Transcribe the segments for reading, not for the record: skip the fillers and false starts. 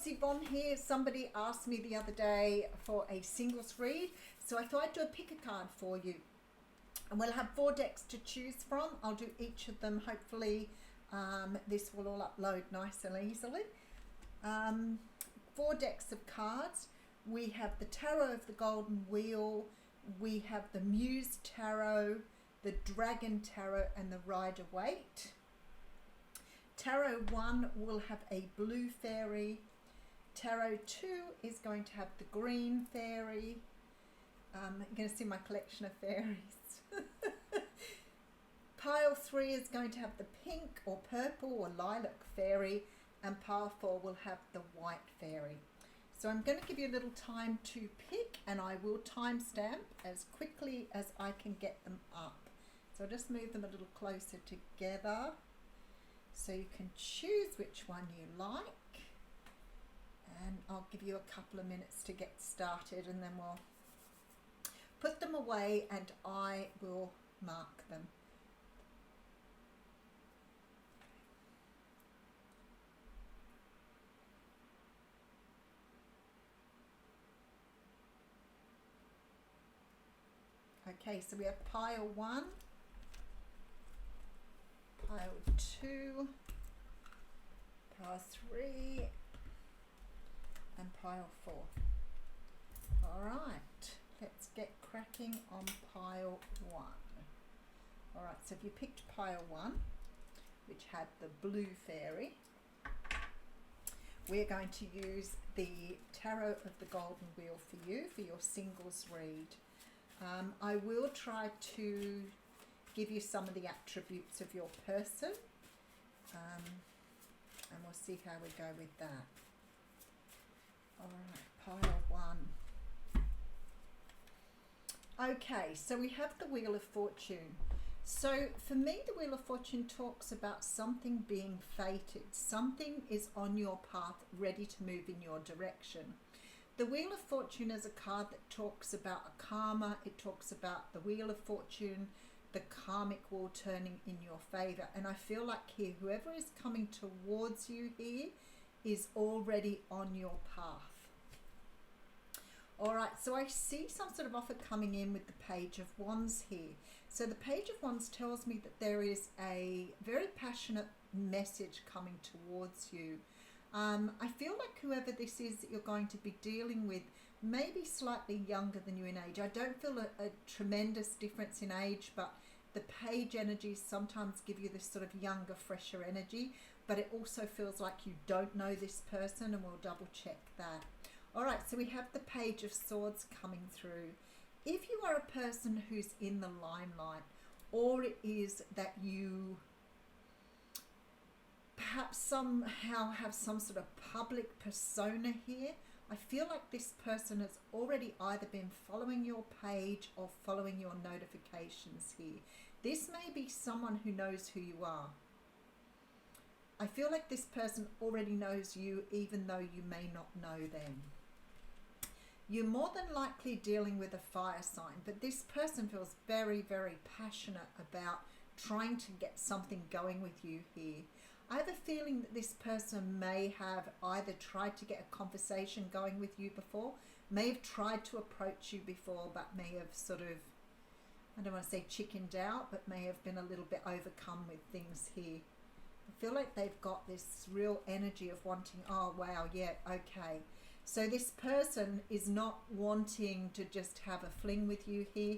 it's Yvonne here. Somebody asked me the other day for a singles read, so I thought I'd do a pick a card for you. And we'll have 4 decks to choose from. I'll do each of them. Hopefully this will all upload nice and easily. 4 decks of cards. We have the Tarot of the Golden Wheel. We have the Muse Tarot, the Dragon Tarot, and the Rider-Waite. Tarot 1 will have a blue fairy. Tarot 2 is going to have the green fairy. You're going to see my collection of fairies. Pile 3 is going to have the pink or purple or lilac fairy, and pile 4 will have the white fairy. So I'm going to give you a little time to pick, and I will timestamp as quickly as I can get them up. So I'll just move them a little closer together so you can choose which one you like. And I'll give you a couple of minutes to get started, and then we'll put them away and I will mark them. Okay, so we have pile 1, pile 2, pile 3, and pile 4. All right, let's get cracking on pile 1. All right, so if you picked pile 1, which had the blue fairy, we're going to use the Tarot of the Golden Wheel for you for your singles read. I will try to give you some of the attributes of your person, and we'll see how we go with that. All right, pile 1. Okay, so we have the Wheel of Fortune. So for me, the Wheel of Fortune talks about something being fated. Something is on your path, ready to move in your direction. The Wheel of Fortune is a card that talks about a karma. It talks about the Wheel of Fortune, the karmic wheel turning in your favor. And I feel like here, whoever is coming towards you here is already on your path. All right, so I see some sort of offer coming in with the Page of Wands here. So the Page of Wands tells me that there is a very passionate message coming towards you. I feel like whoever this is that you're going to be dealing with may be slightly younger than you in age. I don't feel a tremendous difference in age, but the page energies sometimes give you this sort of younger, fresher energy, but it also feels like you don't know this person, and we'll double check that. All right, so we have the Page of Swords coming through. If you are a person who's in the limelight, or it is that you perhaps somehow have some sort of public persona here, I feel like this person has already either been following your page or following your notifications here. This may be someone who knows who you are. I feel like this person already knows you, even though you may not know them. You're more than likely dealing with a fire sign, but this person feels very, very passionate about trying to get something going with you here. I have a feeling that this person may have either tried to get a conversation going with you before, may have tried to approach you before, but may have sort of, I don't want to say chickened out, but may have been a little bit overcome with things here. I feel like they've got this real energy of wanting, oh wow, yeah, okay. So this person is not wanting to just have a fling with you here,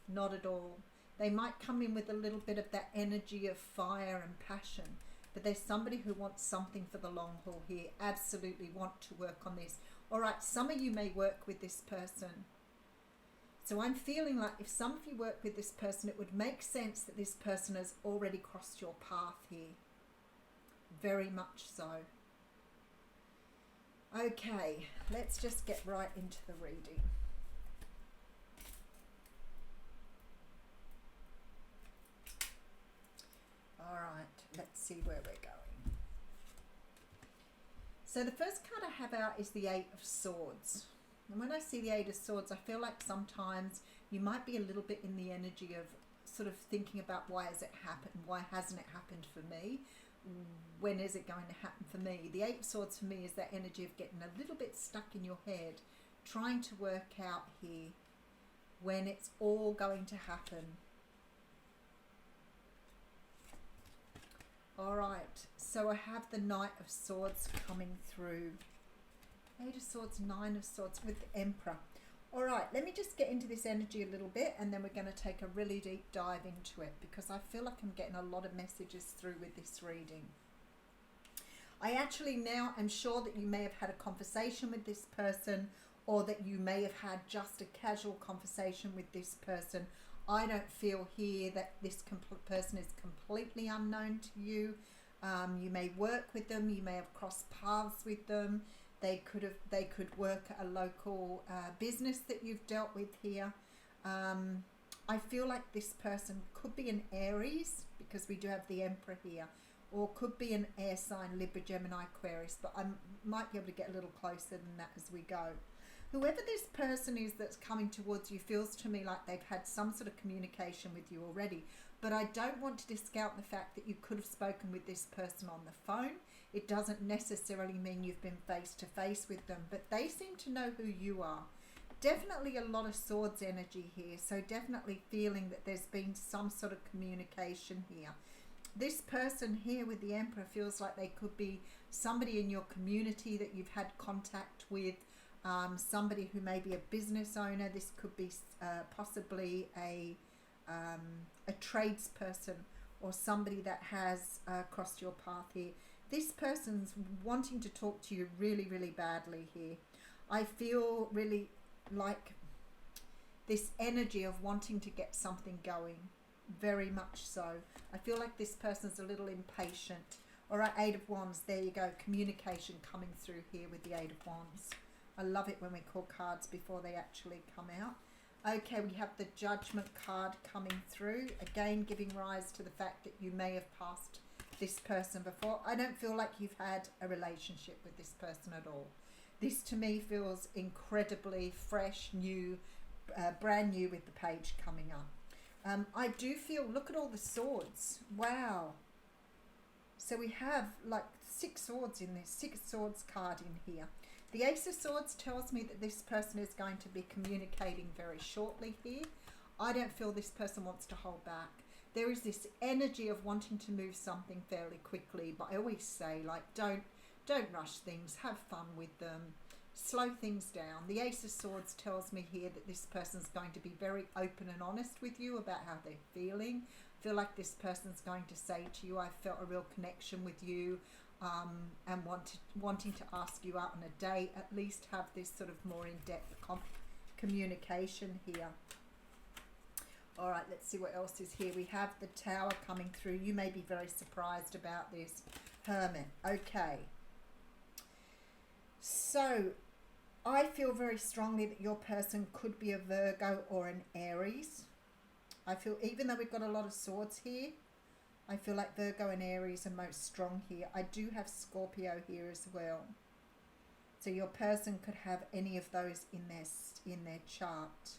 not at all. They might come in with a little bit of that energy of fire and passion, but there's somebody who wants something for the long haul here, absolutely want to work on this. All right, some of you may work with this person. So I'm feeling like if some of you work with this person, it would make sense that this person has already crossed your path here. Very much so. Okay, let's just get right into the reading. All right, let's see where we're going. So the first card I have out is the Eight of Swords. And when I see the Eight of Swords, I feel like sometimes you might be a little bit in the energy of sort of thinking about why has it happened, why hasn't it happened for me? when is it going to happen for me? The Eight of Swords for me is that energy of getting a little bit stuck in your head, trying to work out here when it's all going to happen. Alright, so I have the Knight of Swords coming through. Eight of Swords, Nine of Swords with the Emperor. Alright, let me just get into this energy a little bit, and then we're going to take a really deep dive into it, because I feel like I'm getting a lot of messages through with this reading. I actually now am sure that you may have had a conversation with this person, or that you may have had just a casual conversation with this person. I don't feel here that this person is completely unknown to you. You may work with them, you may have crossed paths with them. They could work at a local business that you've dealt with here. I feel like this person could be an Aries, because we do have the Emperor here, or could be an air sign, Libra, Gemini, Aquarius, but I might be able to get a little closer than that as we go. Whoever this person is that's coming towards you feels to me like they've had some sort of communication with you already, but I don't want to discount the fact that you could have spoken with this person on the phone. It doesn't necessarily mean you've been face to face with them, but they seem to know who you are. Definitely a lot of swords energy here, so definitely feeling that there's been some sort of communication here. This person here with the Emperor feels like they could be somebody in your community that you've had contact with, somebody who may be a business owner. This could be possibly a tradesperson, or somebody that has crossed your path here. This person's wanting to talk to you really, really badly here. I feel really like this energy of wanting to get something going, very much so. I feel like this person's a little impatient. All right, Eight of Wands, there you go, communication coming through here with the Eight of Wands. I love it when we call cards before they actually come out. Okay, we have the Judgment card coming through, again giving rise to the fact that you may have passed this person before. I don't feel like you've had a relationship with this person at all. This to me feels incredibly fresh, new, brand new with the page coming up. I do feel, look at all the swords. Wow. So we have like 6 swords in this, 6 swords card in here. The Ace of Swords tells me that this person is going to be communicating very shortly here. I don't feel this person wants to hold back. There is this energy of wanting to move something fairly quickly, but I always say, like, don't rush things, have fun with them, slow things down. The Ace of Swords tells me here that this person's going to be very open and honest with you about how they're feeling. I feel like this person's going to say to you, I felt a real connection with you, and wanting to ask you out on a date, at least have this sort of more in-depth communication here. All right, let's see what else is here. We have the Tower coming through. You may be very surprised about this. Hermit. Okay. So, I feel very strongly that your person could be a Virgo or an Aries. I feel, even though we've got a lot of swords here, I feel like Virgo and Aries are most strong here. I do have Scorpio here as well. So your person could have any of those in their chart.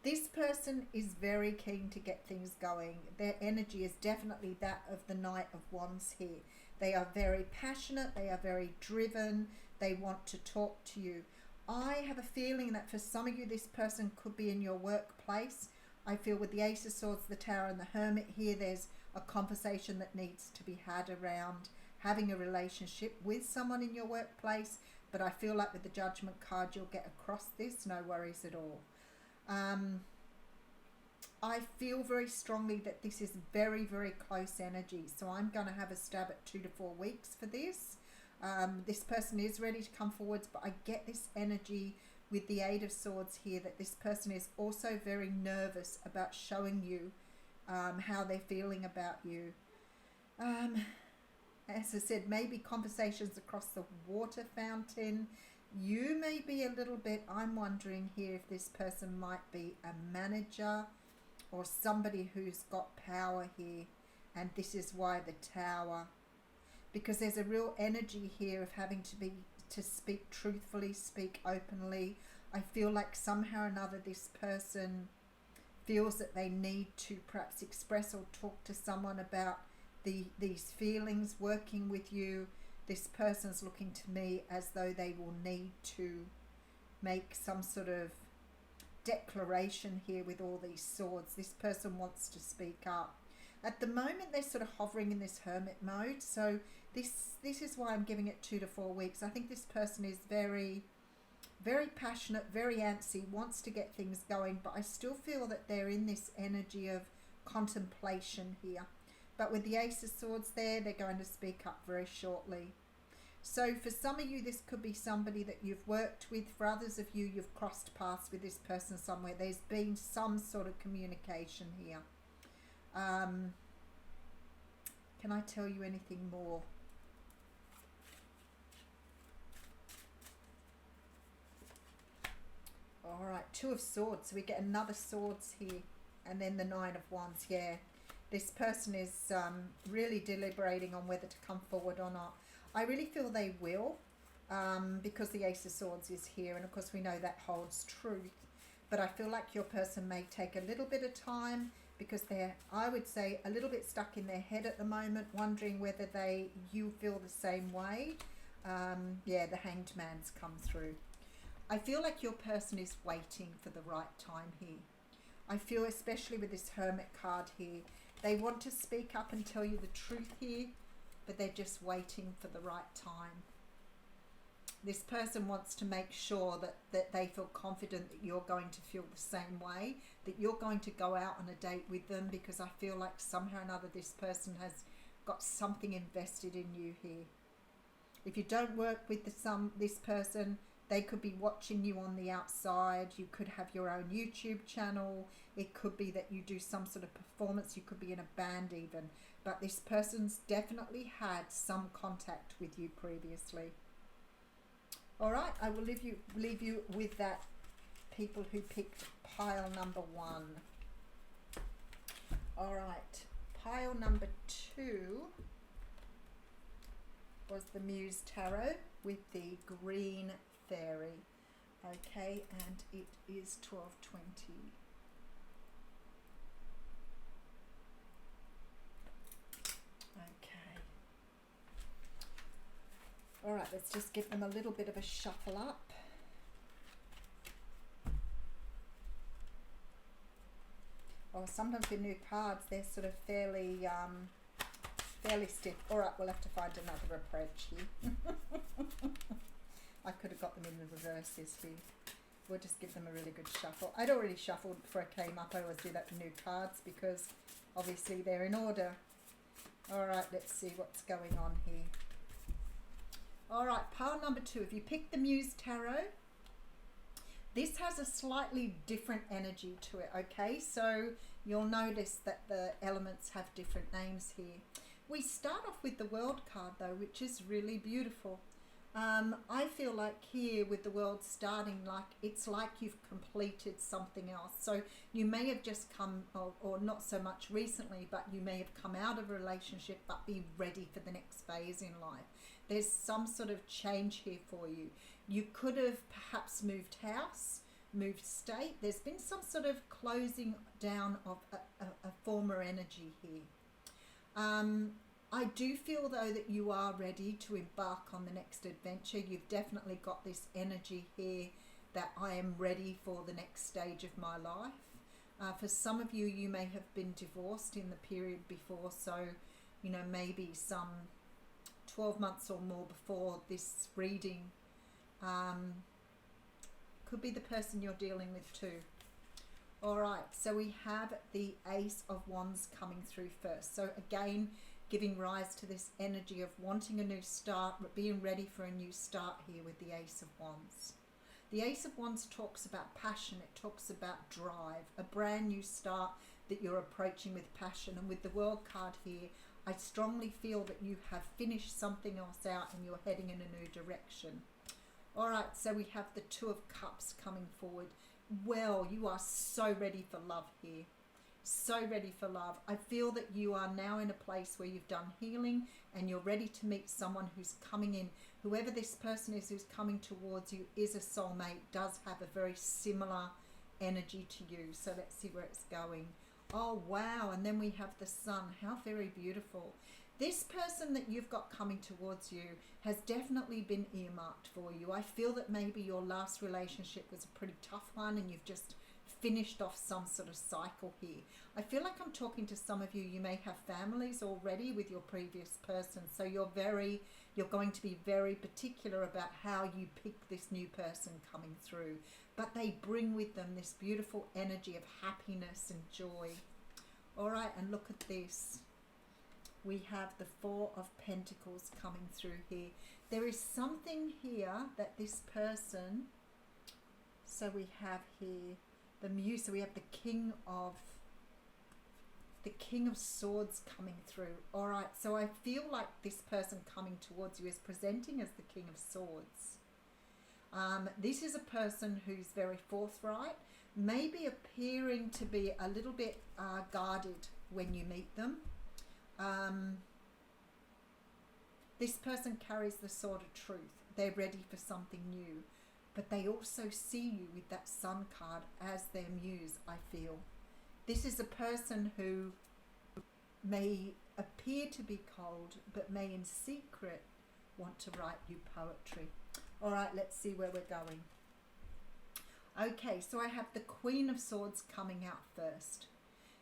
This person is very keen to get things going. Their energy is definitely that of the Knight of Wands here. They are very passionate. They are very driven. They want to talk to you. I have a feeling that for some of you, this person could be in your workplace. I feel with the Ace of Swords, the Tower and the Hermit here, there's a conversation that needs to be had around having a relationship with someone in your workplace. But I feel like with the Judgment card, you'll get across this, no worries at all. I feel very strongly that this is very, very close energy. So I'm going to have a stab at 2 to 4 weeks for this. This person is ready to come forwards, but I get this energy with the Eight of Swords here that this person is also very nervous about showing you how they're feeling about you. As I said, maybe conversations across the water fountain. You may be a little bit, I'm wondering here if this person might be a manager or somebody who's got power here, and this is why the Tower, because there's a real energy here of having to speak truthfully, speak openly. I feel like somehow or another this person feels that they need to perhaps express or talk to someone about these feelings working with you. This person's looking to me as though they will need to make some sort of declaration here with all these swords. This person wants to speak up. At the moment, they're sort of hovering in this hermit mode. So this is why I'm giving it 2 to 4 weeks. I think this person is very, very passionate, very antsy, wants to get things going, but I still feel that they're in this energy of contemplation here. But with the Ace of Swords there, they're going to speak up very shortly. So for some of you, this could be somebody that you've worked with. For others of you, you've crossed paths with this person somewhere. There's been some sort of communication here. Can I tell you anything more? All right, 2 of Swords. So we get another Swords here, and then the 9 of Wands. Yeah, this person is really deliberating on whether to come forward or not. I really feel they will, because the Ace of Swords is here, and of course we know that holds truth. But I feel like your person may take a little bit of time, because they're, I would say, a little bit stuck in their head at the moment, wondering whether you feel the same way. Yeah, the Hanged Man's come through. I feel like your person is waiting for the right time here. I feel, especially with this Hermit card here, they want to speak up and tell you the truth here, but they're just waiting for the right time. This person wants to make sure that they feel confident that you're going to feel the same way, that you're going to go out on a date with them, because I feel like somehow or another this person has got something invested in you here. If you don't work with this person, they could be watching you on the outside. You could have your own YouTube channel. It could be that you do some sort of performance. You could be in a band even. But this person's definitely had some contact with you previously. All right, I will leave you with that, people who picked pile number 1. All right, pile number 2 was the Muse Tarot with the green fairy. Okay, and it is 1220. Okay. All right, let's just give them a little bit of a shuffle up. Or sometimes with new cards, they're sort of fairly stiff. All right, we'll have to find another approach here. I could have got them in the reverses here. We'll just give them a really good shuffle. I'd already shuffled before I came up. I always do that with new cards because obviously they're in order. All right, let's see what's going on here. All right, pile number 2. If you pick the Muse Tarot, this has a slightly different energy to it, okay? So you'll notice that the elements have different names here. We start off with the World card though, which is really beautiful. I feel like here with the World starting, like it's like you've completed something else. So you may have just come, or not so much recently, but you may have come out of a relationship but be ready for the next phase in life. There's some sort of change here for you. You could have perhaps moved house, moved state. There's been some sort of closing down of a former energy here. I do feel though that you are ready to embark on the next adventure. You've definitely got this energy here that I am ready for the next stage of my life. For some of you, you may have been divorced in the period before, so you know, maybe some 12 months or more before this reading. Could be the person you're dealing with too. All right, so we have the Ace of Wands coming through first. So again, giving rise to this energy of wanting a new start, but being ready for a new start here with the Ace of Wands. The Ace of Wands talks about passion. It talks about drive, a brand new start that you're approaching with passion. And with the World card here, I strongly feel that you have finished something else out and you're heading in a new direction. All right, so we have the Two of Cups coming forward. Well, you are so ready for love here. So ready for love. I feel that you are now in a place where you've done healing and you're ready to meet someone who's coming in. Whoever this person is who's coming towards you is a soulmate, does have a very similar energy to you. So let's see where it's going. Oh, wow. And then we have the sun. How very beautiful. This person that you've got coming towards you has definitely been earmarked for you. I feel that maybe your last relationship was a pretty tough one and you've just finished off some sort of cycle here. I feel like I'm talking to some of you. You may have families already with your previous person. So you're going to be very particular about how you pick this new person coming through. But they bring with them this beautiful energy of happiness and joy. All right, and look at this. We have the Four of Pentacles coming through here. There is something here that this person, so we have here the Muse, so we have the King of Swords coming through. All right, so I feel like this person coming towards you is presenting as the King of Swords. This is a person who's very forthright, maybe appearing to be a little bit guarded when you meet them. This person carries the sword of truth. They're ready for something new, but they also see you with that Sun card as their muse, I feel. This is a person who may appear to be cold, but may in secret want to write you poetry. All right, let's see where we're going. Okay, so I have the Queen of Swords coming out first.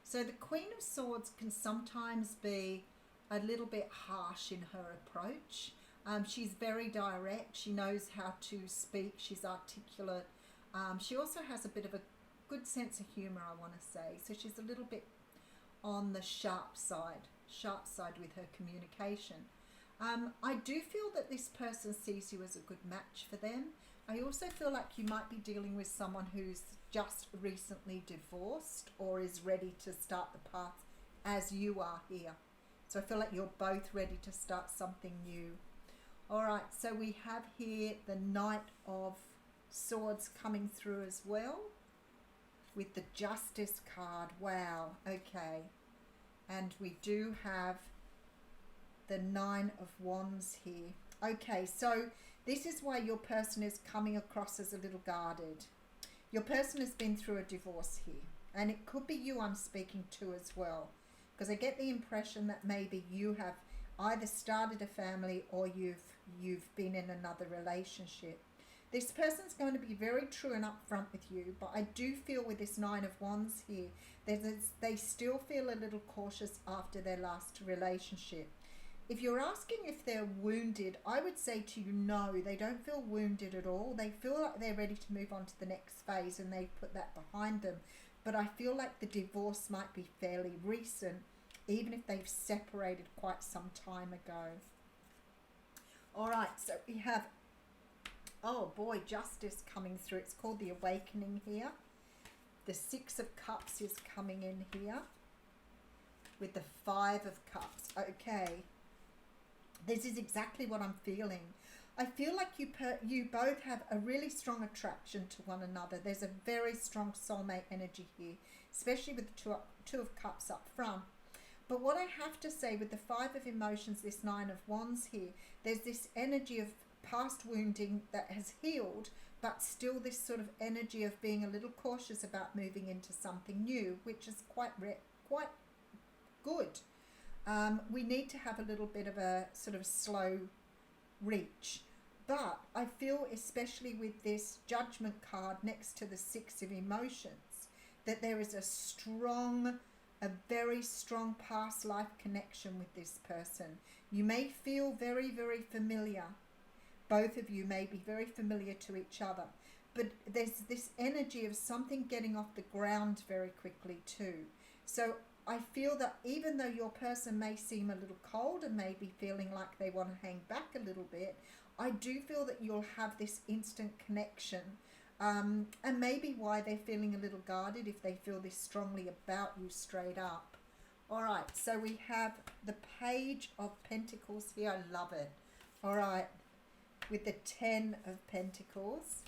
So the Queen of Swords can sometimes be a little bit harsh in her approach. She's very direct. She knows how to speak. She's articulate. She also has a bit of a good sense of humour, I want to say. So she's a little bit on the sharp side with her communication. I do feel that this person sees you as a good match for them. I also feel like you might be dealing with someone who's just recently divorced or is ready to start the path as you are here. So I feel like you're both ready to start something new. All right, so we have here the Knight of Swords coming through as well with the Justice card. Wow, okay. And we do have the Nine of Wands here. Okay, so this is why your person is coming across as a little guarded. Your person has been through a divorce here, and it could be you I'm speaking to as well, because I get the impression that maybe you have either started a family or you've been in another relationship. This person's going to be very true and upfront with you, but I do feel with this Nine of Wands here, they still feel a little cautious after their last relationship. If you're asking if they're wounded, I would say to you, no, they don't feel wounded at all. They feel like they're ready to move on to the next phase and they put that behind them. But I feel like the divorce might be fairly recent, even if they've separated quite some time ago. All right, so we have, oh boy, Justice coming through. It's called the Awakening here. The Six of Cups is coming in here with the Five of Cups. Okay. This is exactly what I'm feeling. I feel like you both have a really strong attraction to one another. There's a very strong soulmate energy here, especially with the two of Cups up front. But what I have to say with the Five of Emotions, this Nine of Wands here, there's this energy of past wounding that has healed, but still this sort of energy of being a little cautious about moving into something new, which is quite good. We need to have a little bit of a sort of slow reach. But I feel, especially with this Judgment card next to the Six of Emotions, that there is a very strong past life connection with this person. You may feel very, very familiar. Both of you may be very familiar to each other. But there's this energy of something getting off the ground very quickly too. So I feel that even though your person may seem a little cold and may be feeling like they want to hang back a little bit, I do feel that you'll have this instant connection. And maybe why they're feeling a little guarded if they feel this strongly about you straight up. All right, so we have the Page of Pentacles here. I love it. All right, with the Ten of Pentacles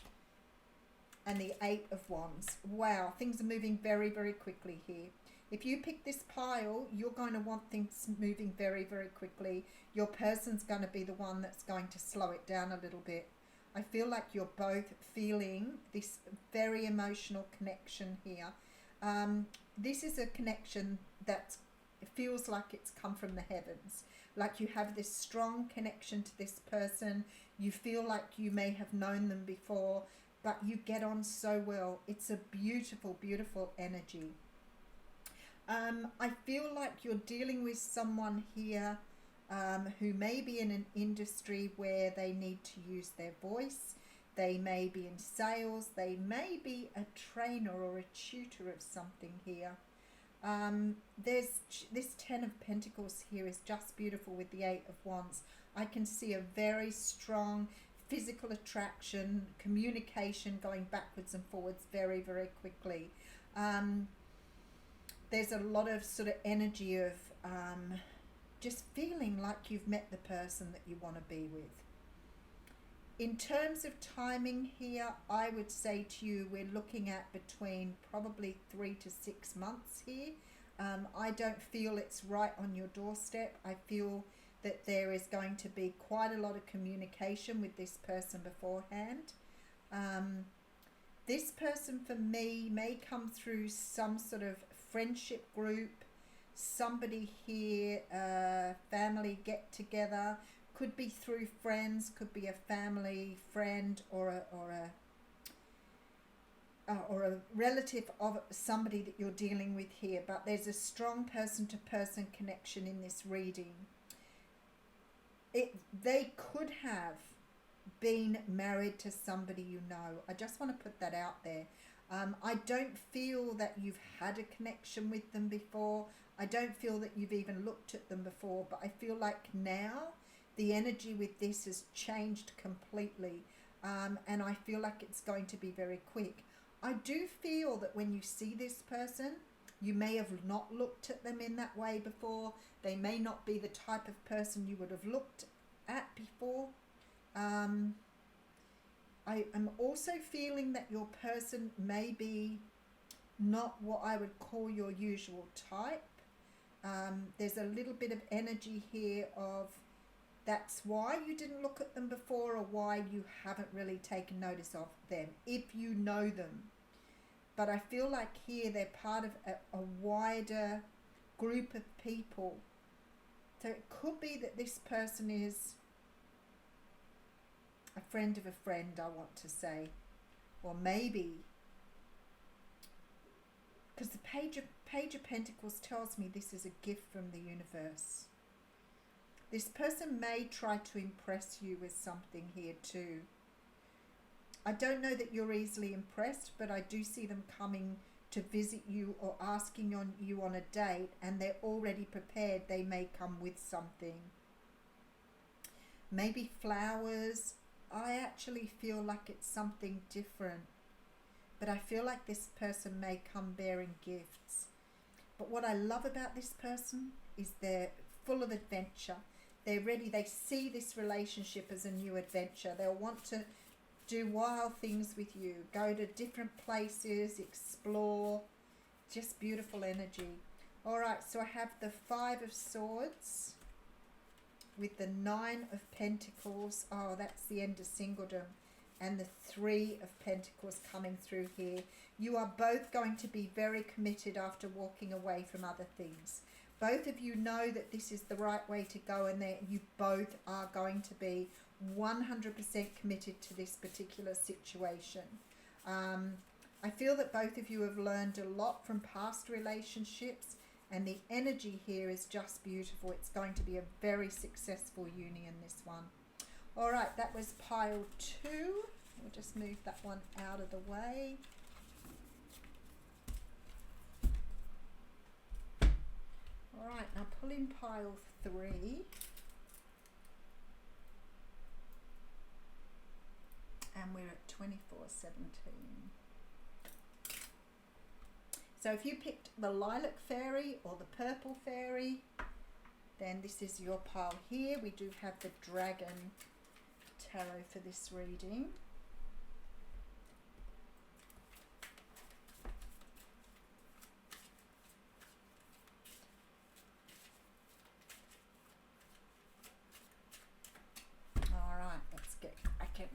and the Eight of Wands. Wow, things are moving very, very quickly here. If you pick this pile, you're going to want things moving very, very quickly. Your person's going to be the one that's going to slow it down a little bit. I feel like you're both feeling this very emotional connection here. this is a connection that feels like it's come from the heavens. Like you have this strong connection to this person. You feel like you may have known them before, but you get on so well. It's a beautiful, beautiful energy. I feel like you're dealing with someone here who may be in an industry where they need to use their voice. They may be in sales. They may be a trainer or a tutor of something here. There's this 10 of Pentacles here is just beautiful with the 8 of Wands. I can see a very strong physical attraction, communication going backwards and forwards very, very quickly. There's a lot of sort of energy of just feeling like you've met the person that you want to be with. In terms of timing here, I would say to you, we're looking at between probably 3 to 6 months here. I don't feel it's right on your doorstep. I feel that there is going to be quite a lot of communication with this person beforehand. This person for me may come through some sort of friendship group, somebody here, family get together. Could be through friends, could be a family friend or a relative of somebody that you're dealing with here. But there's a strong person-to-person connection in this reading. They could have been married to somebody you know. I just want to put that out there. I don't feel that you've had a connection with them before. I don't feel that you've even looked at them before. But I feel like now the energy with this has changed completely, and I feel like it's going to be very quick. I do feel that when you see this person, you may have not looked at them in that way before. They may not be the type of person you would have looked at before. I am also feeling that your person may be not what I would call your usual type. There's a little bit of energy here of that's why you didn't look at them before, or why you haven't really taken notice of them, if you know them. But I feel like here they're part of a wider group of people. So it could be that this person is a friend of a friend, I want to say. Or maybe, because the Page of Pentacles tells me this is a gift from the universe. This person may try to impress you with something here too. I don't know that you're easily impressed, but I do see them coming to visit you or asking you on a date, and they're already prepared. They may come with something. Maybe flowers. I actually feel like it's something different, but I feel like this person may come bearing gifts. But what I love about this person is they're full of adventure. They're ready. They see this relationship as a new adventure. They'll want to do wild things with you, go to different places, explore. Just beautiful energy. All right, so I have the 5 of Swords with the 9 of Pentacles. Oh, that's the end of singledom. And the 3 of Pentacles coming through here. You are both going to be very committed after walking away from other things. Both of you know that this is the right way to go, and that you both are going to be 100% committed to this particular situation. I feel that both of you have learned a lot from past relationships, and the energy here is just beautiful. It's going to be a very successful union, this one. All right, that was pile 2. We'll just move that one out of the way. All right, now pull in pile 3. And we're at 2417. So if you picked the Lilac Fairy or the Purple Fairy, then this is your pile here. We do have the Dragon Tarot for this reading. All right, let's get cracking.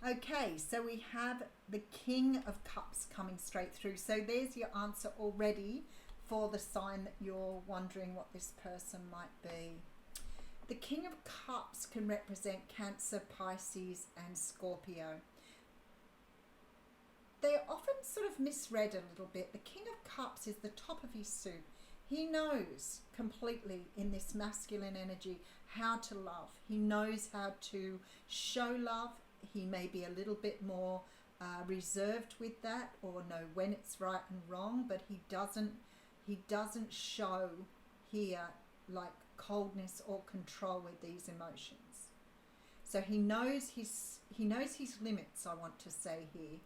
Okay, so we have the King of Cups coming straight through. So there's your answer already for the sign that you're wondering what this person might be. The King of Cups can represent Cancer, Pisces and Scorpio. They're often sort of misread a little bit. The King of Cups is the top of his soup. He knows completely in this masculine energy how to love. He knows how to show love. He may be a little bit more reserved with that, or know when it's right and wrong, but he doesn't show here like coldness or control with these emotions. So he knows his limits, I want to say here.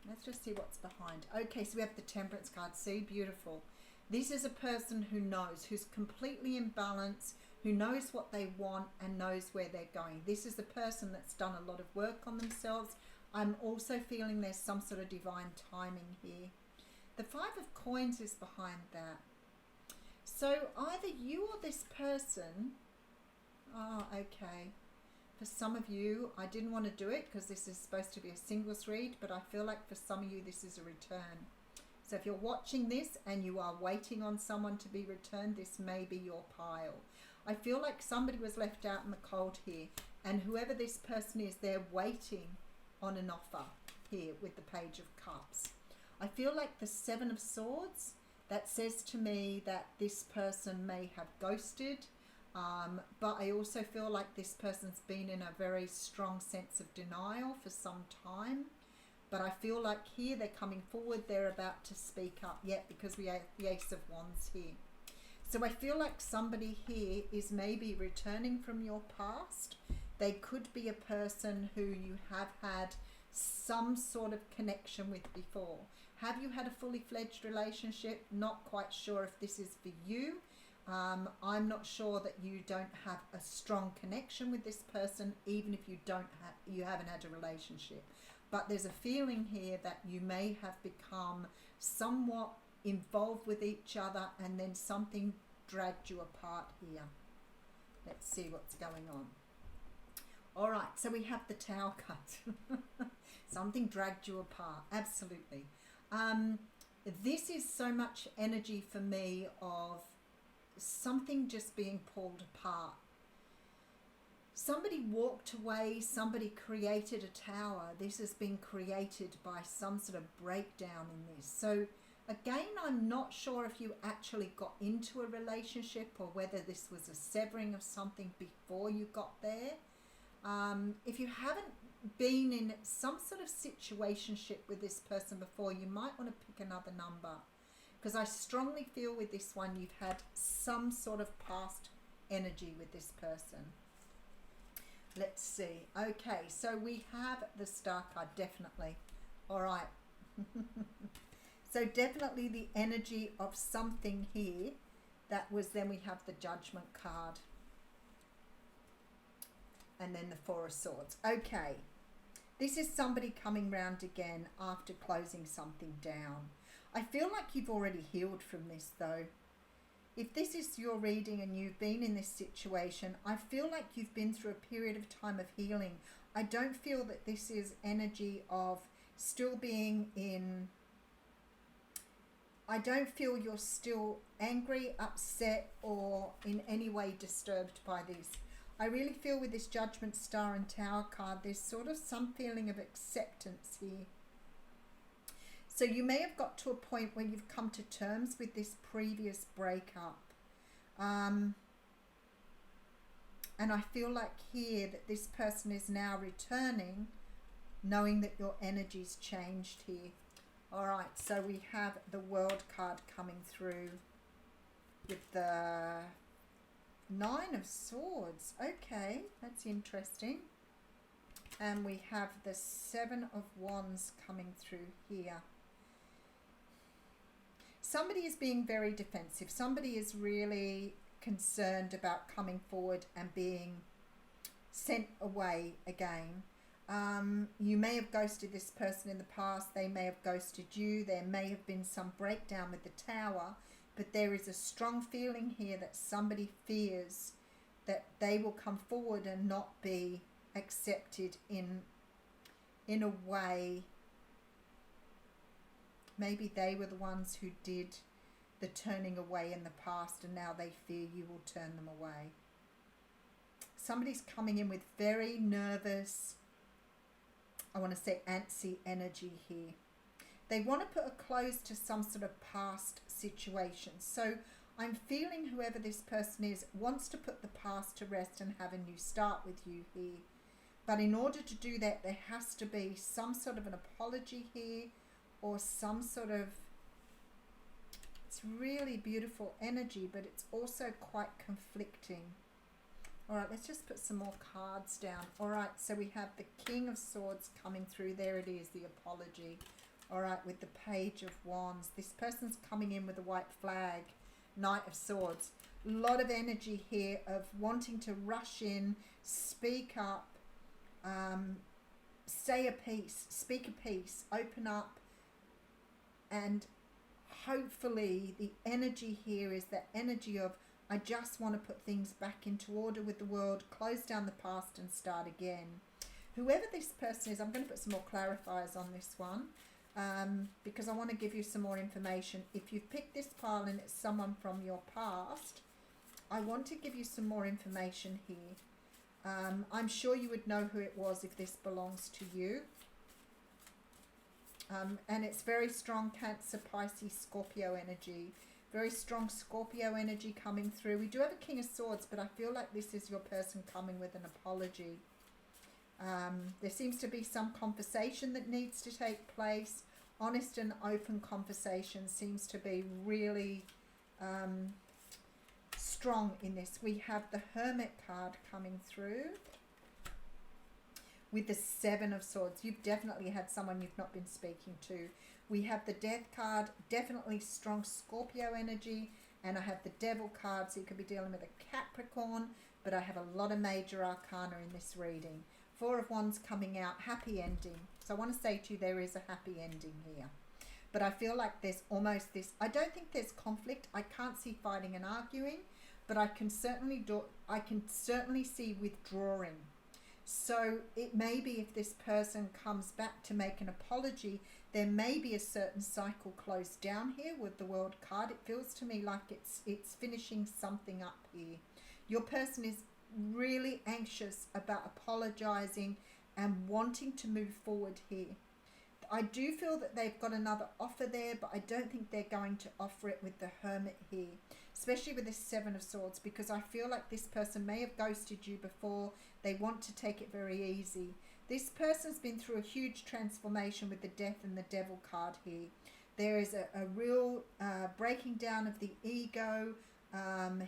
Let's just see what's behind. Okay, so we have the Temperance card. See, beautiful. This is a person who knows, who's completely in balance, who knows what they want and knows where they're going. This is a person that's done a lot of work on themselves. I'm also feeling there's some sort of divine timing here. The Five of Coins is behind that. So either you or this person, okay. For some of you, I didn't want to do it because this is supposed to be a singles read, but I feel like for some of you this is a return. So if you're watching this and you are waiting on someone to be returned, this may be your pile. I feel like somebody was left out in the cold here, and whoever this person is, they're waiting on an offer here with the Page of Cups. I feel like the Seven of Swords, that says to me that this person may have ghosted, but I also feel like this person's been in a very strong sense of denial for some time. But I feel like here they're coming forward, they're about to speak up yet, because we have the Ace of Wands here. So I feel like somebody here is maybe returning from your past. They could be a person who you have had some sort of connection with before. Have you had a fully fledged relationship? Not quite sure if this is for you. I'm not sure that you don't have a strong connection with this person, even if you haven't had a relationship. But there's a feeling here that you may have become somewhat involved with each other, and then something dragged you apart here. Let's see what's going on. All right, so we have the Tower card. Something dragged you apart, absolutely. This is so much energy for me of something just being pulled apart. Somebody walked away, somebody created a tower. This has been created by some sort of breakdown in this. So again, I'm not sure if you actually got into a relationship or whether this was a severing of something before you got there. If you haven't been in some sort of situationship with this person before, you might want to pick another number, because I strongly feel with this one you've had some sort of past energy with this person. Let's see. Okay, so we have the Star card, definitely. All right. So definitely the energy of something here. That was, then we have the Judgment card. And then the Four of Swords. Okay. This is somebody coming round again after closing something down. I feel like you've already healed from this though. If this is your reading and you've been in this situation, I feel like you've been through a period of time of healing. I don't feel that this is energy of still being in... I don't feel you're still angry, upset, or in any way disturbed by this. I really feel with this Judgment, Star and Tower card, there's sort of some feeling of acceptance here. So you may have got to a point where you've come to terms with this previous breakup. And I feel like here that this person is now returning, knowing that your energy's changed here. All right, so we have the World card coming through with the Nine of Swords. Okay, that's interesting. And we have the Seven of Wands coming through here. Somebody is being very defensive. Somebody is really concerned about coming forward and being sent away again. You may have ghosted this person in the past. They may have ghosted you. There may have been some breakdown with the Tower. But there is a strong feeling here that somebody fears that they will come forward and not be accepted in in a way, maybe they were the ones who did the turning away in the past, and now they fear you will turn them away. Somebody's coming in with very nervous, I want to say antsy energy here. They want to put a close to some sort of past situation. So I'm feeling whoever this person is wants to put the past to rest and have a new start with you here. But in order to do that, there has to be some sort of an apology here, or some sort of, it's really beautiful energy, but it's also quite conflicting. All right, let's just put some more cards down. All right, so we have the King of Swords coming through. There it is, the apology. All right, with the Page of Wands. This person's coming in with a white flag, Knight of Swords. A lot of energy here of wanting to rush in, speak up, say a piece, speak a piece, open up, and hopefully the energy here is that energy of, I just want to put things back into order with the world, close down the past and start again. Whoever this person is, I'm going to put some more clarifiers on this one, because I want to give you some more information. If you've picked this pile and it's someone from your past, I want to give you some more information here. I'm sure you would know who it was if this belongs to you. And it's very strong Cancer, Pisces, Scorpio energy. Very strong Scorpio energy coming through. We do have a King of Swords, but I feel like this is your person coming with an apology. There seems to be some conversation that needs to take place. Honest and open conversation seems to be really strong in this. We have the Hermit card coming through with the Seven of Swords. You've definitely had someone you've not been speaking to. We have the Death card, definitely strong Scorpio energy, and I have the Devil card, so you could be dealing with a Capricorn, but I have a lot of major arcana in this reading. Four of Wands coming out, happy ending. So I want to say to you, there is a happy ending here. But I feel like there's almost this, I don't think there's conflict. I can't see fighting and arguing, but I can certainly see withdrawing. So it may be if this person comes back to make an apology, there may be a certain cycle closed down here with the World card. It feels to me like it's finishing something up here. Your person is really anxious about apologizing and wanting to move forward here. I do feel that they've got another offer there, but I don't think they're going to offer it with the Hermit here, especially with the Seven of Swords, because I feel like this person may have ghosted you before. They want to take it very easy. This person's been through a huge transformation with the Death and the Devil card here. There is a real breaking down of the ego,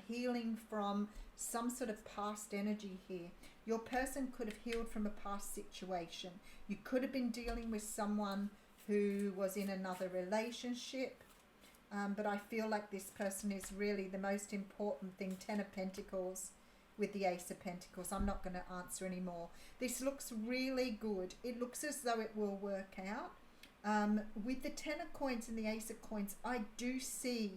healing from some sort of past energy here. Your person could have healed from a past situation. You could have been dealing with someone who was in another relationship, but I feel like this person is really the most important thing. Ten of Pentacles with the Ace of Pentacles. I'm not going to answer anymore. This looks really good. It looks as though it will work out. With the Ten of Coins and the Ace of Coins, I do see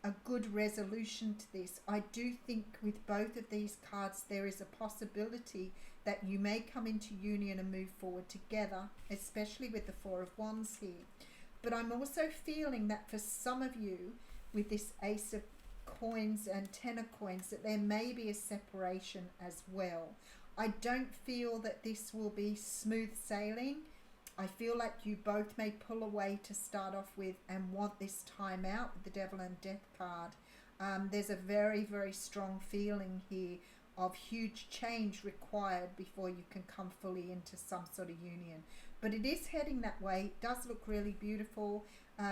a good resolution to this. I do think with both of these cards there is a possibility that you may come into union and move forward together, especially with the Four of Wands here. But I'm also feeling that for some of you with this Ace of Coins and Ten of Coins that there may be a separation as well. I don't feel that this will be smooth sailing. I feel like you both may pull away to start off with and want this time out with the Devil and Death card. There's a very, very strong feeling here of huge change required before you can come fully into some sort of union. But it is heading that way. It does look really beautiful.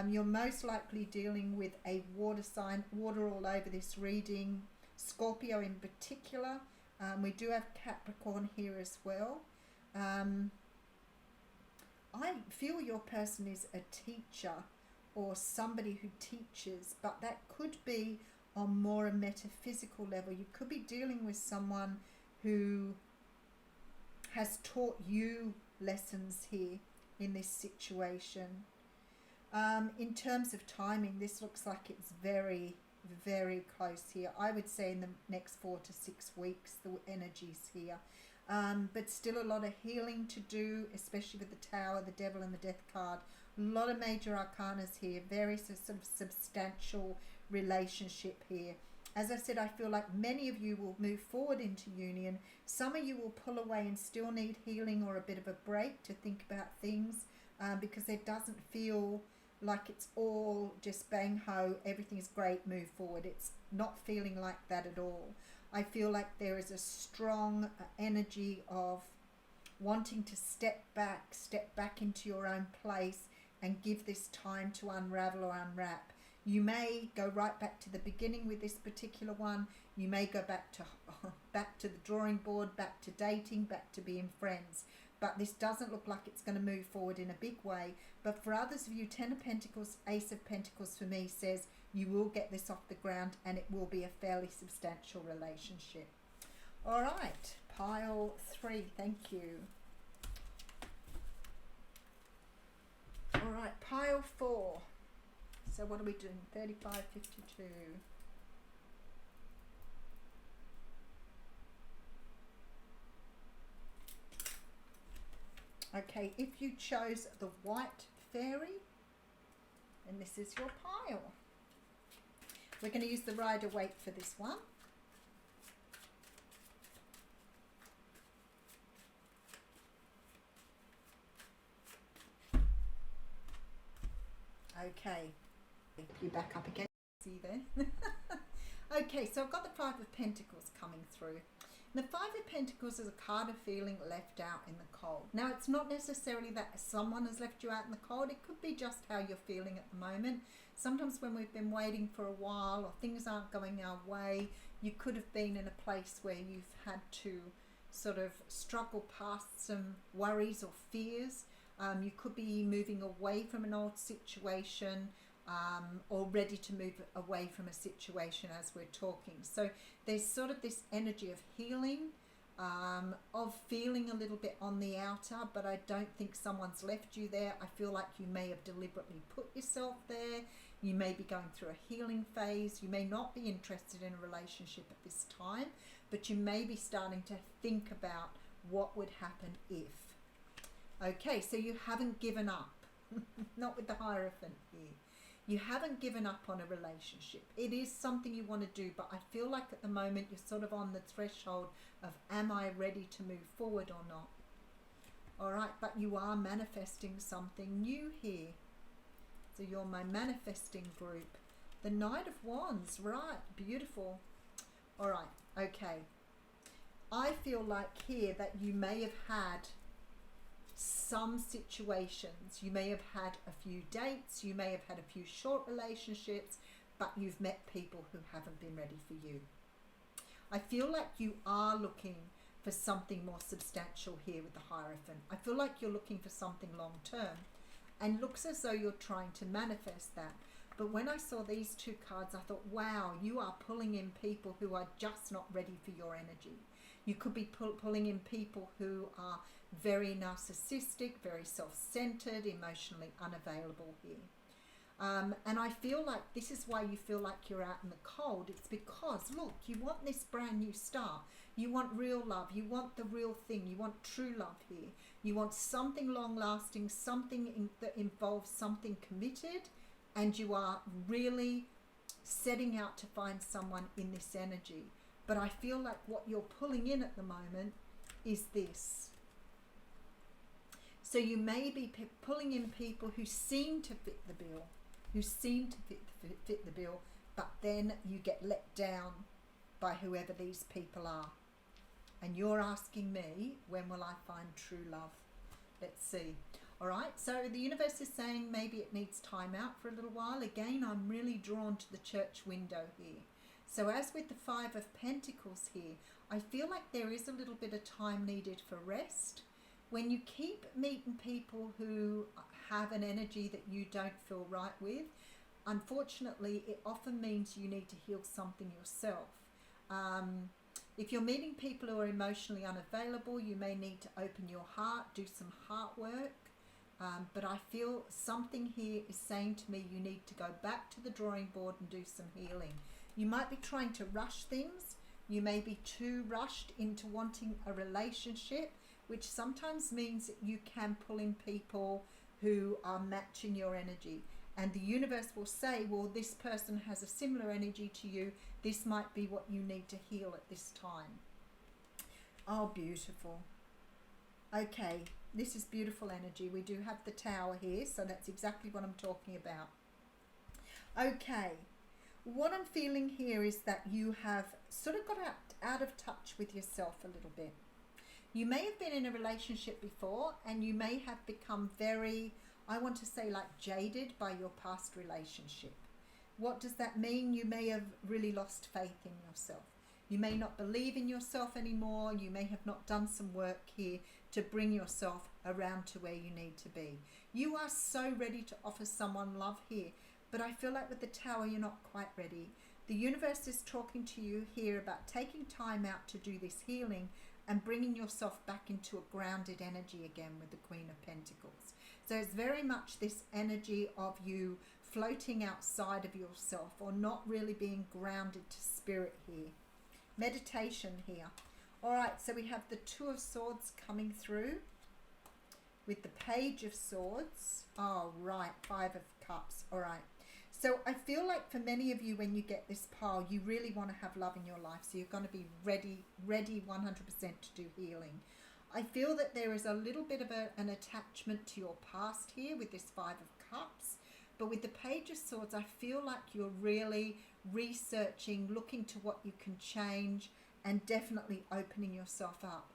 You're most likely dealing with a water sign, water all over this reading, Scorpio in particular. We do have Capricorn here as well. I feel your person is a teacher or somebody who teaches, but that could be on more a metaphysical level. You could be dealing with someone who has taught you lessons here in this situation. In terms of timing, this looks like it's very, very close here. I would say in the next 4 to 6 weeks, the energies here. but still a lot of healing to do, especially with the Tower, the Devil and the Death card. A lot of major arcanas here, very sort of substantial relationship here. As I said, I feel like many of you will move forward into union. Some of you will pull away and still need healing or a bit of a break to think about things, because it doesn't feel like it's all just bang ho, everything's great, move forward. It's not feeling like that at all. I feel like there is a strong energy of wanting to step back into your own place and give this time to unravel or unwrap. You may go right back to the beginning with this particular one. You may go back to the drawing board, back to dating, back to being friends. But this doesn't look like it's going to move forward in a big way. But for others of you, Ten of Pentacles, Ace of Pentacles for me says you will get this off the ground and it will be a fairly substantial relationship. All right, pile 3, thank you. All right, pile 4. So what are we doing? 35, 52. Okay, if you chose the white fairy, then this is your pile. We're going to use the Rider-Waite for this one. Okay, you back up again. See there? Okay, so I've got the Five of Pentacles coming through. The Five of Pentacles is a card of feeling left out in the cold. Now, it's not necessarily that someone has left you out in the cold. It could be just how you're feeling at the moment. Sometimes when we've been waiting for a while or things aren't going our way, you could have been in a place where you've had to sort of struggle past some worries or fears. You could be moving away from an old situation, or ready to move away from a situation as we're talking. So there's sort of this energy of healing, of feeling a little bit on the outer, but I don't think someone's left you there. I feel like you may have deliberately put yourself there. You may be going through a healing phase. You may not be interested in a relationship at this time, but you may be starting to think about what would happen if. Okay, so you haven't given up. Not with the Hierophant here. You haven't given up on a relationship. It is something you want to do, but I feel like at the moment you're sort of on the threshold of, am I ready to move forward or not? All right, but you are manifesting something new here. So you're my manifesting group. The Knight of Wands, right, beautiful. All right, okay. I feel like here that you may have had some situations. You may have had a few dates, you may have had a few short relationships, but you've met people who haven't been ready for you. I feel like you are looking for something more substantial here with the Hierophant. I feel like you're looking for something long term and looks as though you're trying to manifest that. But when I saw these two cards, I thought, wow, you are pulling in people who are just not ready for your energy. You could be pulling in people who are very narcissistic, very self-centered, emotionally unavailable here. And I feel like this is why you feel like you're out in the cold. It's because, look, you want this brand new start. You want real love. You want the real thing. You want true love here. You want something long-lasting, something that involves something committed, and you are really setting out to find someone in this energy. But I feel like what you're pulling in at the moment is this. So you may be pulling in people who seem to fit the bill, fit the bill, but then you get let down by whoever these people are. And you're asking me, when will I find true love? Let's see. All right, so the universe is saying maybe it needs time out for a little while. Again, I'm really drawn to the church window here. So as with the Five of Pentacles here, I feel like there is a little bit of time needed for rest. When you keep meeting people who have an energy that you don't feel right with, unfortunately, it often means you need to heal something yourself. If you're meeting people who are emotionally unavailable, you may need to open your heart, do some heart work. But I feel something here is saying to me you need to go back to the drawing board and do some healing. You might be trying to rush things. You may be too rushed into wanting a relationship, which sometimes means that you can pull in people who are matching your energy. And the universe will say, well, this person has a similar energy to you. This might be what you need to heal at this time. Oh, beautiful. Okay, this is beautiful energy. We do have the Tower here, so that's exactly what I'm talking about. Okay, what I'm feeling here is that you have sort of got out of touch with yourself a little bit. You may have been in a relationship before and you may have become very, I want to say, like jaded by your past relationship. What does that mean? You may have really lost faith in yourself. You may not believe in yourself anymore. You may have not done some work here to bring yourself around to where you need to be. You are so ready to offer someone love here, but I feel like with the Tower, you're not quite ready. The universe is talking to you here about taking time out to do this healing and bringing yourself back into a grounded energy again with the Queen of Pentacles. So it's very much this energy of you floating outside of yourself or not really being grounded to spirit here. Meditation here. All right, so we have the Two of Swords coming through with the Page of Swords. Oh, right, Five of Cups. All right. So I feel like for many of you, when you get this pile, you really want to have love in your life. So you're going to be ready 100% to do healing. I feel that there is a little bit of an attachment to your past here with this Five of Cups. But with the Page of Swords, I feel like you're really researching, looking to what you can change, and definitely opening yourself up.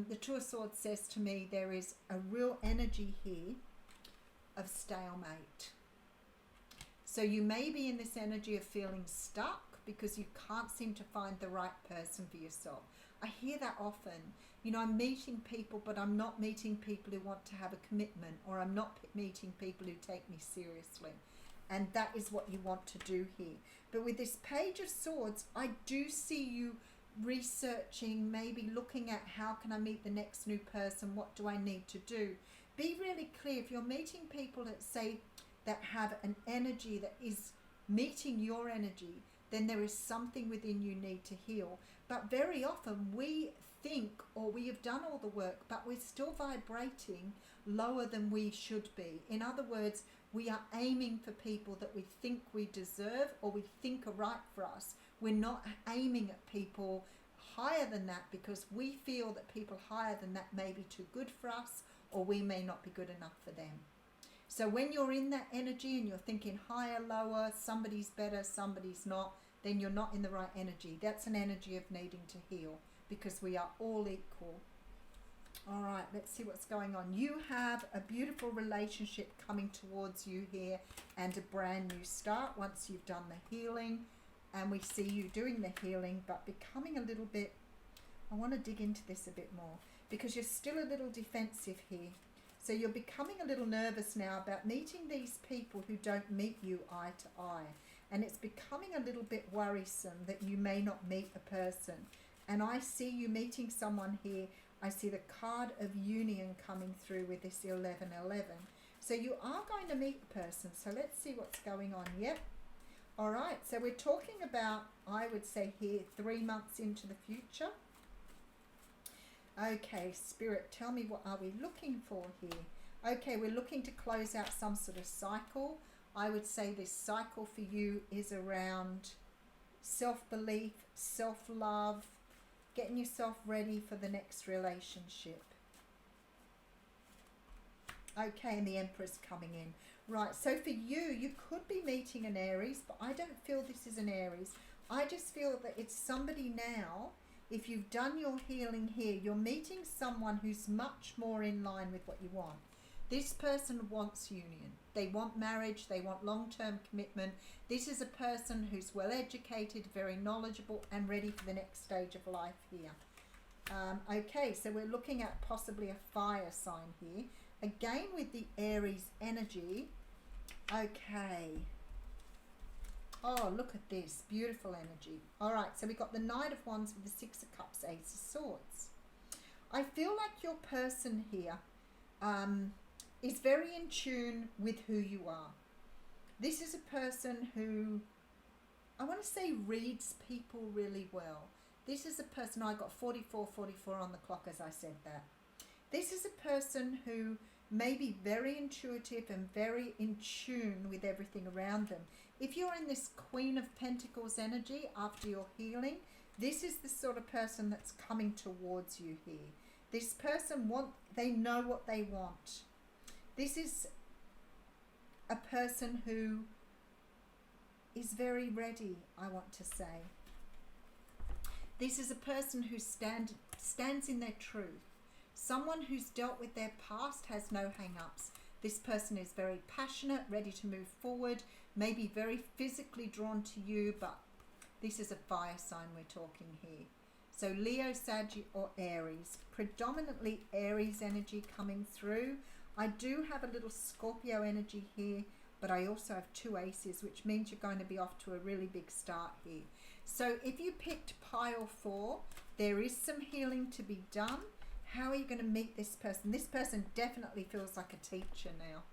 The Two of Swords says to me there is a real energy here of stalemate. So you may be in this energy of feeling stuck because you can't seem to find the right person for yourself. I hear that often. You know, I'm meeting people, but I'm not meeting people who want to have a commitment, or I'm not meeting people who take me seriously. And that is what you want to do here. But with this Page of Swords, I do see you researching, maybe looking at how can I meet the next new person? What do I need to do? Be really clear. If you're meeting people that say that have an energy that is meeting your energy, then there is something within you need to heal. But very often we think, or we have done all the work, but we're still vibrating lower than we should be. In other words, we are aiming for people that we think we deserve or we think are right for us. We're not aiming at people higher than that because we feel that people higher than that may be too good for us, or we may not be good enough for them. So when you're in that energy and you're thinking higher, lower, somebody's better, somebody's not, then you're not in the right energy. That's an energy of needing to heal because we are all equal. All right, let's see what's going on. You have a beautiful relationship coming towards you here and a brand new start once you've done the healing. And we see you doing the healing, but becoming a little bit, I want to dig into this a bit more because you're still a little defensive here. So you're becoming a little nervous now about meeting these people who don't meet you eye to eye. And it's becoming a little bit worrisome that you may not meet a person. And I see you meeting someone here. I see the card of union coming through with this 1111. So you are going to meet a person. So let's see what's going on. Yep. All right. So we're talking about, I would say here, 3 months into the future. Okay, Spirit, tell me, what are we looking for here? Okay, we're looking to close out some sort of cycle. I would say this cycle for you is around self-belief, self-love, getting yourself ready for the next relationship. Okay, and the Emperor's coming in. Right, so for you, you could be meeting an Aries, but I don't feel this is an Aries. I just feel that it's somebody now. If you've done your healing here, you're meeting someone who's much more in line with what you want. This person wants union. They want marriage. They want long-term commitment. This is a person who's well-educated, very knowledgeable, and ready for the next stage of life here. Okay, so we're looking at possibly a fire sign here. Again, with the Aries energy. Okay. Oh, look at this. Beautiful energy. All right, so we've got the Knight of Wands with the Six of Cups, Ace of Swords. I feel like your person here is very in tune with who you are. This is a person who, I want to say, reads people really well. This is a person, I got 44 on the clock as I said that. This is a person who may be very intuitive and very in tune with everything around them. If you're in this Queen of Pentacles energy after your healing, this is the sort of person that's coming towards you here. This person they know what they want. This is a person who is very ready, I want to say. This is a person who stands in their truth. Someone who's dealt with their past, has no hang-ups. This person is very passionate, ready to move forward, maybe very physically drawn to you, but this is a fire sign we're talking here. So Leo, Sag or Aries. Predominantly Aries energy coming through. I do have a little Scorpio energy here, but I also have 2 aces, which means you're going to be off to a really big start here. So if you picked pile 4, there is some healing to be done. How are you going to meet this person? This person definitely feels like a teacher now.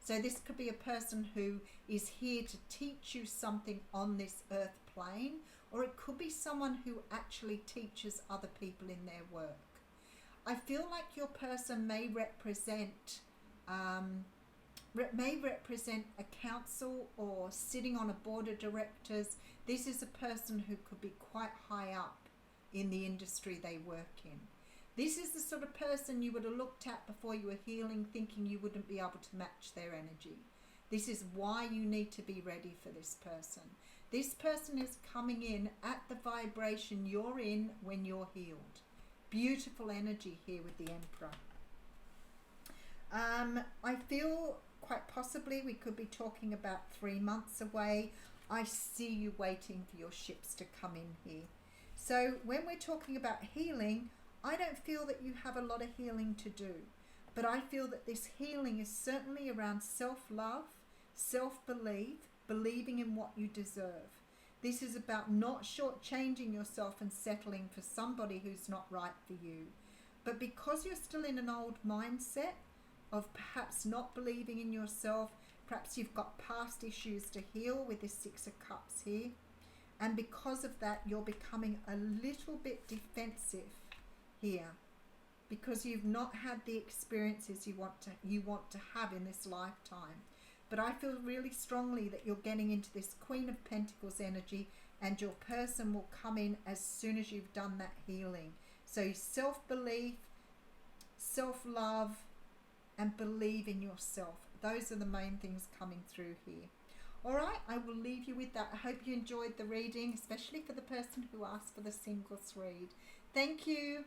So this could be a person who is here to teach you something on this earth plane, or it could be someone who actually teaches other people in their work. I feel like your person may represent a council or sitting on a board of directors. This is a person who could be quite high up in the industry they work in. This is the sort of person you would have looked at before you were healing, thinking you wouldn't be able to match their energy. This is why you need to be ready for this person. This person is coming in at the vibration you're in when you're healed. Beautiful energy here with the Emperor. I feel quite possibly we could be talking about 3 months away. I see you waiting for your ships to come in here. So when we're talking about healing, I don't feel that you have a lot of healing to do, but I feel that this healing is certainly around self-love, self-belief, believing in what you deserve. This is about not shortchanging yourself and settling for somebody who's not right for you. But because you're still in an old mindset of perhaps not believing in yourself, perhaps you've got past issues to heal with this 6 of Cups here, and because of that you're becoming a little bit defensive here, because you've not had the experiences you want to have in this lifetime. But I feel really strongly that you're getting into this Queen of Pentacles energy, and your person will come in as soon as you've done that healing. So self-belief, self-love, and believe in yourself. Those are the main things coming through here. All right, I will leave you with that. I hope you enjoyed the reading, especially for the person who asked for the singles read. Thank you.